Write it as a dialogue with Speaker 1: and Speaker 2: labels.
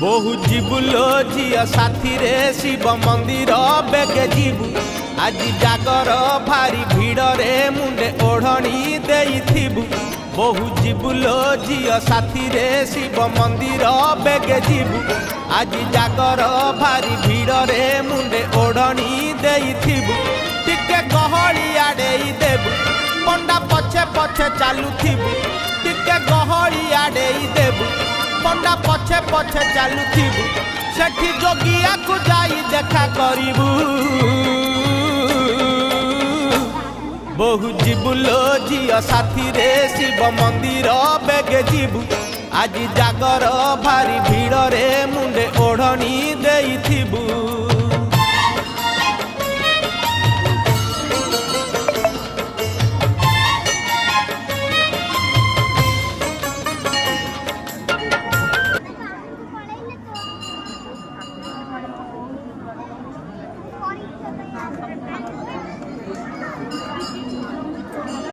Speaker 1: বহু জীবুলো ঝিও সাথী রে শিব মন্দির বেগে ଯିବୁ আজি জাগর ভারি ভিড়রে মুন্ডে ওড়নি দেইথিবু বহু জীবুলো ঝিও সাথী রে শিব মন্দির বেগে ଯିବୁ আজি জাগর ভারি ভিড়রে মুন্ডে ওড়নি দেইথিবু টিকে গহଳି আড়েই দেবু পଣ୍ଡା পଛେ পଛେ চালুথিবু টিকে গহଳି আড়েই দেবু পଣ୍ଡା পଛେ পଛେ চালুথিবু সেଠି যোগিয়াকু যাই দেখা করিবু বহু জীবুলো ঝিও সাথী রে শিব মন্দির বেগে ଯିବୁ আজি জাগর ভারি